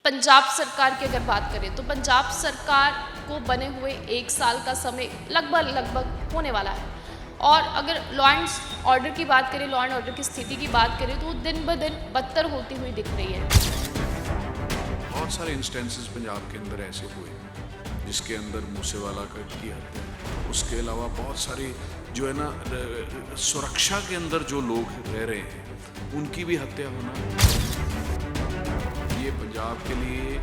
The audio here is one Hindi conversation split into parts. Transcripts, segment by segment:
पंजाब सरकार की अगर बात करें तो पंजाब सरकार को बने हुए 1 साल का समय लगभग होने वाला है। और अगर लॉ एंड ऑर्डर की बात करें, लॉ एंड ऑर्डर की स्थिति की बात करें, तो वो दिन ब दिन बदतर होती हुई दिख रही है। बहुत सारे इंस्टेंसेस पंजाब के अंदर ऐसे हुए जिसके अंदर मूसेवाला की हत्या, उसके अलावा बहुत सारे जो है ना सुरक्षा के अंदर जो लोग रह रहे हैं उनकी भी हत्या होना, ये पंजाब के लिए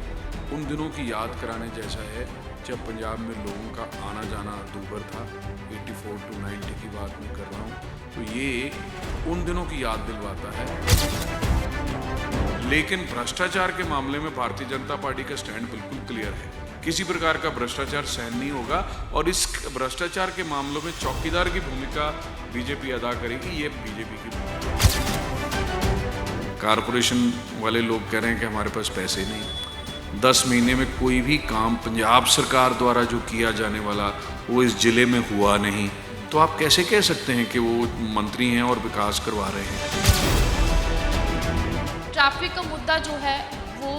उन दिनों की याद कराने जैसा है जब पंजाब में लोगों का आना जाना दूभर था। 84 to 90 की बात मैं कर रहा हूँ, तो ये उन दिनों की याद दिलवाता है। लेकिन भ्रष्टाचार के मामले में भारतीय जनता पार्टी का स्टैंड बिल्कुल क्लियर है। किसी प्रकार का भ्रष्टाचार सहन नहीं होगा और इस भ्रष्टाचार के मामलों में चौकीदार की भूमिका बीजेपी अदा करेगी। ये बीजेपी की भूमिका। कारपोरेशन वाले लोग कह रहे हैं कि हमारे पास पैसे नहीं। 10 महीने में कोई भी काम पंजाब सरकार द्वारा जो किया जाने वाला वो इस जिले में हुआ नहीं, तो आप कैसे कह सकते हैं कि वो मंत्री हैं और विकास करवा रहे हैं। ट्रैफिक का मुद्दा जो है वो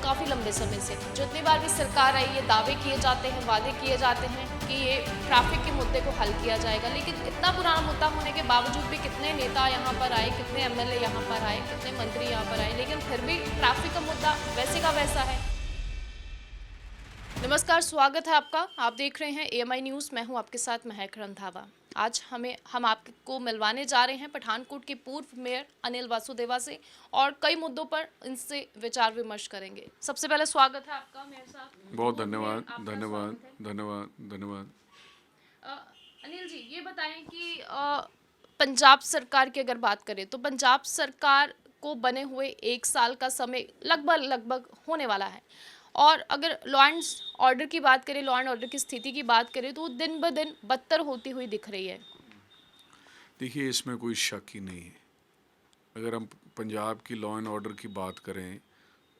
काफ़ी लंबे समय से, जितनी बार भी सरकार आई, ये दावे किए जाते हैं, वादे किए जाते हैं कि ये ट्रैफिक के मुद्दे को हल किया जाएगा। लेकिन इतना पुराना मुद्दा होने के बावजूद भी कितने नेता यहाँ पर आए, कितने एमएलए यहाँ पर आए, कितने मंत्री यहाँ पर आए, लेकिन फिर भी ट्रैफिक का मुद्दा वैसे का वैसा है। नमस्कार, स्वागत है आपका। आप देख रहे हैं AMI न्यूज़। मैं हूँ आपके साथ महक रंधावा। आज हम आपको मिलवाने जा रहे हैं पठानकोट के पूर्व मेयर अनिल वासुदेवा से और कई मुद्दों पर इनसे विचार विमर्श करेंगे। सबसे पहले स्वागत है आपका मेयर साहब। बहुत धन्यवाद धन्यवाद धन्यवाद धन्यवाद। अनिल जी, ये बताएं कि पंजाब सरकार की अगर बात करें तो पंजाब सरकार को बने हुए 1 साल का समय लगभग होने वाला है। और अगर लॉ एंड ऑर्डर की बात करें, लॉ एंड ऑर्डर की स्थिति की बात करें, तो वो दिन ब दिन बदतर होती हुई दिख रही है। देखिए, इसमें कोई शक ही नहीं है। अगर हम पंजाब की लॉ एंड ऑर्डर की बात करें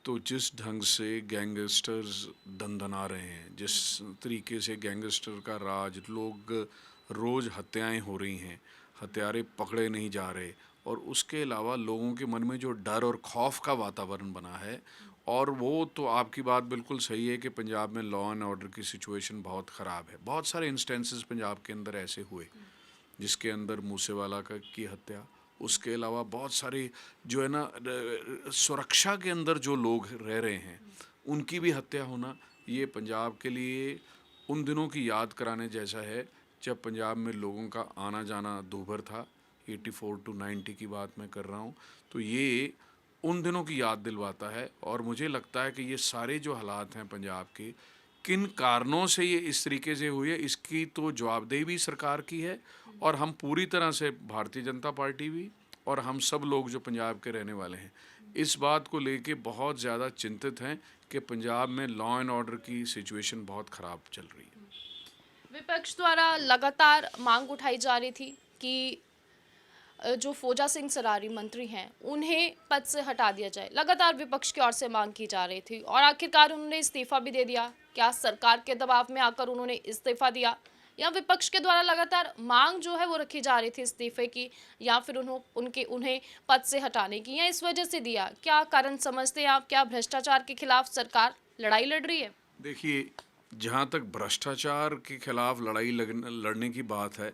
तो जिस ढंग से गैंगस्टर्स दंदना रहे हैं, जिस तरीके से गैंगस्टर का राज, लोग रोज़ हत्याएं हो रही हैं, हत्यारे पकड़े नहीं जा रहे, और उसके अलावा लोगों के मन में जो डर और खौफ का वातावरण बना है, और वो तो आपकी बात बिल्कुल सही है कि पंजाब में लॉ एंड ऑर्डर की सिचुएशन बहुत ख़राब है। बहुत सारे इंस्टेंसेस पंजाब के अंदर ऐसे हुए जिसके अंदर मूसेवाला की हत्या, उसके अलावा बहुत सारे जो है ना सुरक्षा के अंदर जो लोग रह रहे हैं उनकी भी हत्या होना, ये पंजाब के लिए उन दिनों की याद कराने जैसा है जब पंजाब में लोगों का आना जाना दूभर था। 84 to 90 की बात मैं कर रहा हूँ, तो ये उन दिनों की याद दिलवाता है। और मुझे लगता है कि ये सारे जो हालात हैं पंजाब के, किन कारणों से ये इस तरीके से हुई है, इसकी तो जवाबदेही भी सरकार की है। और हम पूरी तरह से, भारतीय जनता पार्टी भी और हम सब लोग जो पंजाब के रहने वाले हैं, इस बात को लेके बहुत ज़्यादा चिंतित हैं कि पंजाब में लॉ एंड ऑर्डर की सिचुएशन बहुत ख़राब चल रही है। विपक्ष द्वारा लगातार मांग उठाई जा रही थी कि जो फोजा सिंह सरारी मंत्री हैं उन्हें पद से हटा दिया जाए। लगातार विपक्ष की ओर से मांग की जा रही थी और आखिरकार उन्होंने इस्तीफा भी दे दिया। क्या सरकार के दबाव में आकर उन्होंने इस्तीफा दिया, या विपक्ष के द्वारा लगातार मांग जो है वो रखी जा रही थी इस्तीफे की, या फिर उन्हें पद से हटाने की, या इस वजह से दिया? क्या कारण समझते हैं आप? क्या भ्रष्टाचार के खिलाफ सरकार लड़ाई लड़ रही है? देखिए, जहाँ तक भ्रष्टाचार के खिलाफ लड़ाई लड़ने की बात है,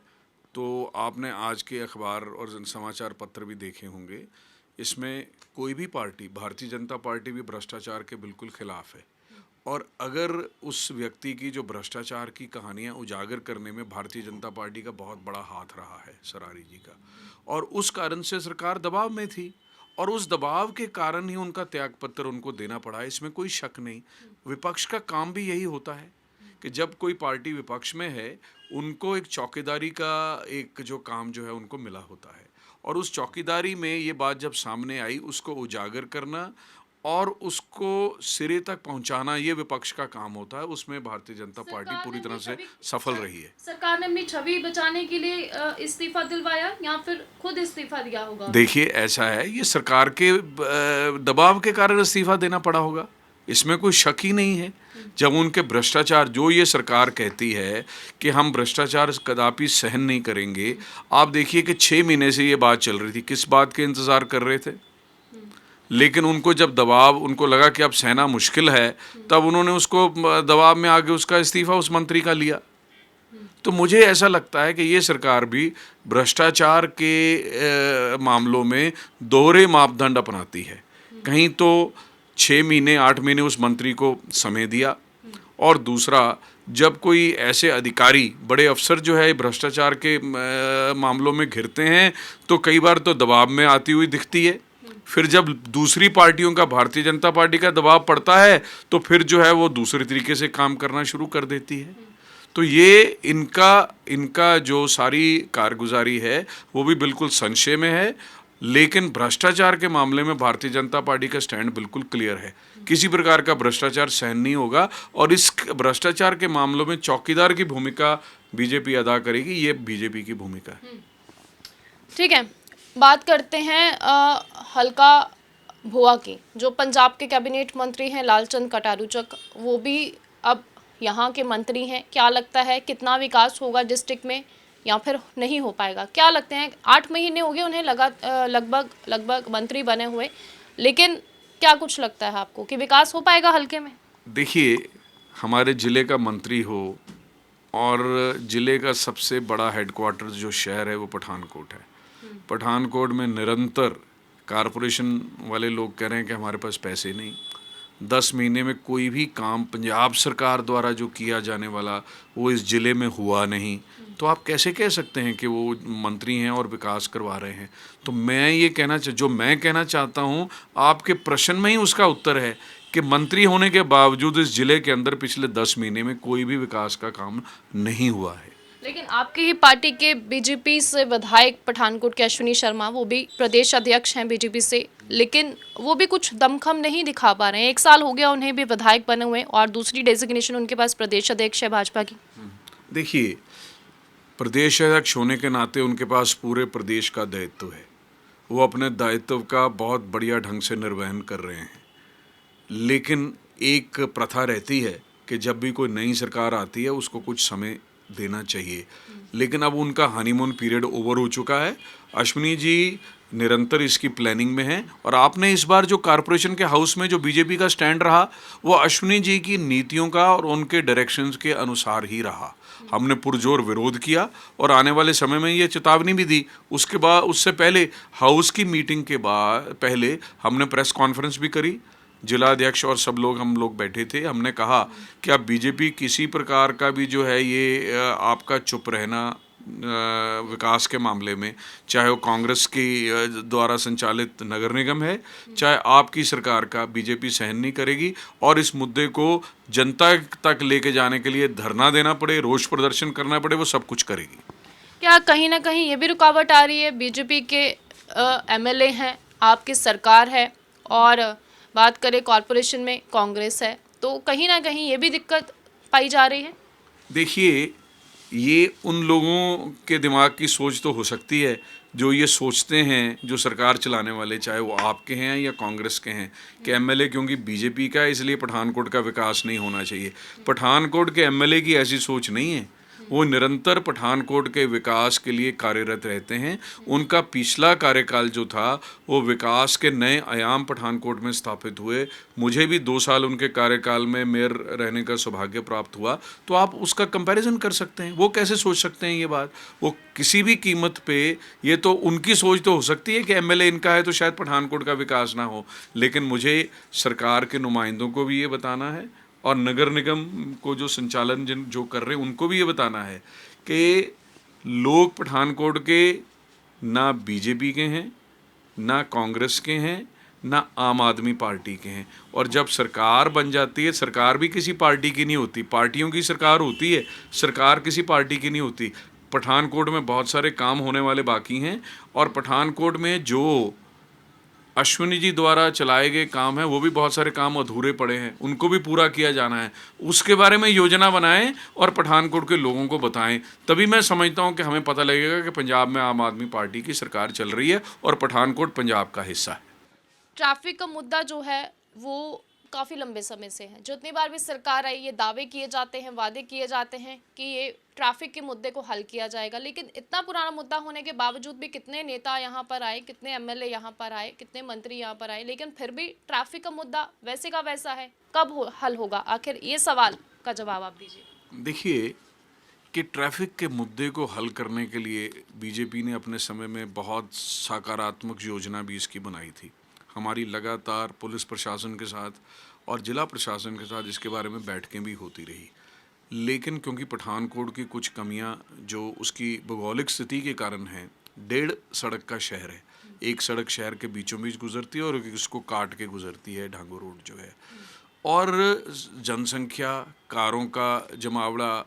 तो आपने आज के अखबार और समाचार पत्र भी देखे होंगे। इसमें कोई भी पार्टी, भारतीय जनता पार्टी भी भ्रष्टाचार के बिल्कुल खिलाफ है। और अगर उस व्यक्ति की जो भ्रष्टाचार की कहानियां उजागर करने में भारतीय जनता पार्टी का बहुत बड़ा हाथ रहा है, सरारी जी का, और उस कारण से सरकार दबाव में थी और उस दबाव के कारण ही उनका त्यागपत्र उनको देना पड़ा है, इसमें कोई शक नहीं। विपक्ष का काम भी यही होता है कि जब कोई पार्टी विपक्ष में है, उनको एक चौकीदारी का एक जो काम जो है उनको मिला होता है, और उस चौकीदारी में ये बात जब सामने आई, उसको उजागर करना और उसको सिरे तक पहुंचाना, ये विपक्ष का काम होता है। उसमें भारतीय जनता पार्टी पूरी तरह से सफल रही है। सरकार ने अपनी छवि बचाने के लिए इस्तीफा दिलवाया या फिर खुद इस्तीफा दिया होगा? देखिए, ऐसा है, ये सरकार के दबाव के कारण इस्तीफा देना पड़ा होगा, इसमें कोई शक ही नहीं है। जब उनके भ्रष्टाचार, जो ये सरकार कहती है कि हम भ्रष्टाचार कदापि सहन नहीं करेंगे, आप देखिए कि 6 महीने से ये बात चल रही थी। किस बात के इंतज़ार कर रहे थे? लेकिन उनको जब दबाव, उनको लगा कि अब सहना मुश्किल है, तब उन्होंने उसको दबाव में आके उसका इस्तीफा उस मंत्री का लिया। तो मुझे ऐसा लगता है कि ये सरकार भी भ्रष्टाचार के मामलों में दोहरे मापदंड अपनाती है। कहीं तो 6 महीने 8 महीने उस मंत्री को समय दिया, और दूसरा जब कोई ऐसे अधिकारी, बड़े अफसर जो है भ्रष्टाचार के मामलों में घिरते हैं तो कई बार तो दबाव में आती हुई दिखती है। फिर जब दूसरी पार्टियों का, भारतीय जनता पार्टी का दबाव पड़ता है तो फिर जो है वो दूसरे तरीके से काम करना शुरू कर देती है। तो ये इनका जो सारी कारगुजारी है वो भी बिल्कुल संशय में है। लेकिन भ्रष्टाचार के मामले में भारतीय जनता पार्टी का स्टैंड बिल्कुल क्लियर है, किसी प्रकार का भ्रष्टाचार सहन नहीं होगा, और इस भ्रष्टाचार के मामलों में चौकीदार की भूमिका बीजेपी अदा करेगी। ये बीजेपी की भूमिका है। ठीक है, बात करते हैं हल्का भुआ की। जो पंजाब के कैबिनेट मंत्री हैं लालचंद कटारूचक, वो भी अब यहाँ के मंत्री हैं। क्या लगता है कितना विकास होगा डिस्ट्रिक्ट में, या फिर नहीं हो पाएगा? क्या लगते हैं? 8 महीने हो गए उन्हें लगभग मंत्री बने हुए, लेकिन क्या कुछ लगता है आपको कि विकास हो पाएगा हल्के में? देखिए, हमारे ज़िले का मंत्री हो और ज़िले का सबसे बड़ा हेडक्वार्टर जो शहर है वो पठानकोट है। पठानकोट में निरंतर कारपोरेशन वाले लोग कह रहे हैं कि हमारे पास पैसे नहीं। 10 महीने में कोई भी काम पंजाब सरकार द्वारा जो किया जाने वाला वो इस ज़िले में हुआ नहीं। तो आप कैसे कह सकते हैं कि वो मंत्री हैं और विकास करवा रहे हैं? तो मैं ये कहना चाहता हूँ, आपके प्रश्न में ही उसका उत्तर है कि मंत्री होने के बावजूद इस ज़िले के अंदर पिछले 10 महीने में कोई भी विकास का काम नहीं हुआ है। लेकिन आपकी ही पार्टी के बीजेपी से विधायक पठानकोट के अश्विनी शर्मा, वो भी प्रदेश अध्यक्ष हैं बीजेपी से, लेकिन वो भी कुछ दमखम नहीं दिखा पा रहे हैं। 1 साल हो गया उन्हें भी विधायक बने हुए, और दूसरी डेजिग्नेशन उनके पास प्रदेश अध्यक्ष है भाजपा की। देखिए, प्रदेश अध्यक्ष होने के नाते उनके पास पूरे प्रदेश का दायित्व है। वो अपने दायित्व का बहुत बढ़िया ढंग से निर्वहन कर रहे हैं। लेकिन एक प्रथा रहती है कि जब भी कोई नई सरकार आती है उसको कुछ समय देना चाहिए। लेकिन अब उनका हनीमून पीरियड ओवर हो चुका है। अश्विनी जी निरंतर इसकी प्लानिंग में हैं, और आपने इस बार जो कारपोरेशन के हाउस में जो बीजेपी का स्टैंड रहा वो अश्विनी जी की नीतियों का और उनके डायरेक्शंस के अनुसार ही रहा। हमने पुरजोर विरोध किया और आने वाले समय में ये चेतावनी भी दी। उसके बाद, उससे पहले हाउस की मीटिंग के बाद पहले हमने प्रेस कॉन्फ्रेंस भी करी। जिलाध्यक्ष और सब लोग, हम लोग बैठे थे। हमने कहा कि अब बीजेपी किसी प्रकार का भी जो है ये आपका चुप रहना विकास के मामले में, चाहे वो कांग्रेस की द्वारा संचालित नगर निगम है, चाहे आपकी सरकार का, बीजेपी सहन नहीं करेगी। और इस मुद्दे को जनता तक लेके जाने के लिए धरना देना पड़े, रोष प्रदर्शन करना पड़े, वो सब कुछ करेगी। क्या कहीं ना कहीं ये भी रुकावट आ रही है? बीजेपी के एमएलए हैं, आपकी सरकार है, और बात करें कॉरपोरेशन में कांग्रेस है, तो कहीं ना कहीं ये भी दिक्कत पाई जा रही है। देखिए, ये उन लोगों के दिमाग की सोच तो हो सकती है जो ये सोचते हैं, जो सरकार चलाने वाले, चाहे वो आपके हैं या कांग्रेस के हैं, कि एमएलए क्योंकि बीजेपी का है इसलिए पठानकोट का विकास नहीं होना चाहिए। पठानकोट के एमएलए की ऐसी सोच नहीं है। वो निरंतर पठानकोट के विकास के लिए कार्यरत रहते हैं। उनका पिछला कार्यकाल जो था वो विकास के नए आयाम पठानकोट में स्थापित हुए। मुझे भी 2 साल उनके कार्यकाल में मेयर रहने का सौभाग्य प्राप्त हुआ। तो आप उसका कंपैरिजन कर सकते हैं। वो कैसे सोच सकते हैं ये बात? वो किसी भी कीमत पे, ये तो उनकी सोच तो हो सकती है कि एमएलए इनका है तो शायद पठानकोट का विकास ना हो, लेकिन मुझे सरकार के नुमाइंदों को भी ये बताना है और नगर निगम को जो संचालन जो कर रहे हैं उनको भी ये बताना है कि लोग पठानकोट के ना बीजेपी के हैं, ना कांग्रेस के हैं, ना आम आदमी पार्टी के हैं। और जब सरकार बन जाती है, सरकार भी किसी पार्टी की नहीं होती, पार्टियों की सरकार होती है, सरकार किसी पार्टी की नहीं होती। पठानकोट में बहुत सारे काम होने वाले बाकी हैं, और पठानकोट में जो अश्विनी जी द्वारा चलाए गए काम हैं वो भी बहुत सारे काम अधूरे पड़े हैं, उनको भी पूरा किया जाना है। उसके बारे में योजना बनाएं और पठानकोट के लोगों को बताएं, तभी मैं समझता हूं कि हमें पता लगेगा कि पंजाब में आम आदमी पार्टी की सरकार चल रही है और पठानकोट पंजाब का हिस्सा है। ट्रैफिक का मुद्दा जो है वो काफ़ी लंबे समय से है। जितनी बार भी सरकार आई, ये दावे किए जाते हैं, वादे किए जाते हैं कि ये ट्रैफिक के मुद्दे को हल किया जाएगा, लेकिन इतना पुराना मुद्दा होने के बावजूद भी कितने नेता यहाँ पर आए, कितने एमएलए यहाँ पर आए, कितने मंत्री यहाँ पर आए, लेकिन फिर भी ट्रैफिक का मुद्दा वैसे का वैसा है। कब हल होगा आखिर, ये सवाल का जवाब आप दीजिए। देखिए कि ट्रैफिक के मुद्दे को हल करने के लिए बीजेपी ने अपने समय में बहुत सकारात्मक योजना भी इसकी बनाई थी। हमारी लगातार पुलिस प्रशासन के साथ और जिला प्रशासन के साथ इसके बारे में बैठकें भी होती रही, लेकिन क्योंकि पठानकोट की कुछ कमियां जो उसकी भौगोलिक स्थिति के कारण हैं, 1.5 सड़क का शहर है, एक सड़क शहर के बीचों बीच गुजरती है और इसको काट के गुजरती है, ढांगो रोड जो है, और जनसंख्या, कारों का जमावड़ा,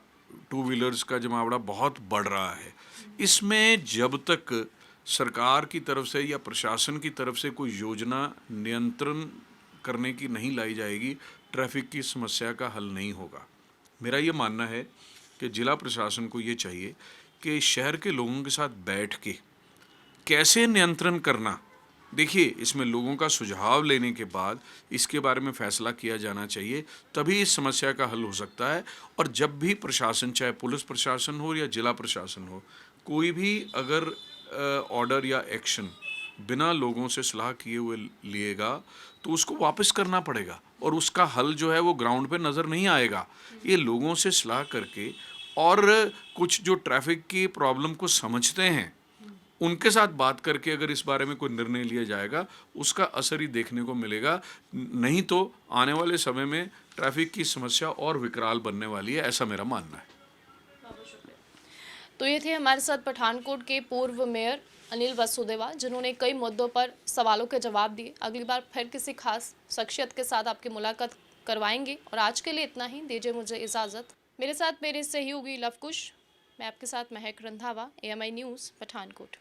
टू व्हीलर्स का जमावड़ा बहुत बढ़ रहा है। इसमें जब तक सरकार की तरफ से या प्रशासन की तरफ से कोई योजना नियंत्रण करने की नहीं लाई जाएगी, ट्रैफिक की समस्या का हल नहीं होगा। मेरा ये मानना है कि जिला प्रशासन को ये चाहिए कि शहर के लोगों के साथ बैठ के कैसे नियंत्रण करना, देखिए इसमें लोगों का सुझाव लेने के बाद इसके बारे में फैसला किया जाना चाहिए, तभी इस समस्या का हल हो सकता है। और जब भी प्रशासन, चाहे पुलिस प्रशासन हो या जिला प्रशासन हो, कोई भी अगर ऑर्डर या एक्शन बिना लोगों से सलाह किए हुए लिएगा तो उसको वापस करना पड़ेगा और उसका हल जो है वो ग्राउंड पे नज़र नहीं आएगा। ये लोगों से सलाह करके और कुछ जो ट्रैफिक की प्रॉब्लम को समझते हैं उनके साथ बात करके अगर इस बारे में कोई निर्णय लिया जाएगा, उसका असर ही देखने को मिलेगा। नहीं तो आने वाले समय में ट्रैफिक की समस्या और विकराल बनने वाली है, ऐसा मेरा मानना है। तो ये थे हमारे साथ पठानकोट के पूर्व मेयर अनिल वसुदेवा, जिन्होंने कई मुद्दों पर सवालों के जवाब दिए। अगली बार फिर किसी खास शख्सियत के साथ आपकी मुलाकात करवाएंगे, और आज के लिए इतना ही। दीजिए मुझे इजाज़त। मेरे साथ मेरे सहयोगी लवकुश, मैं आपके साथ महक रंधावा, AMI न्यूज़ पठानकोट।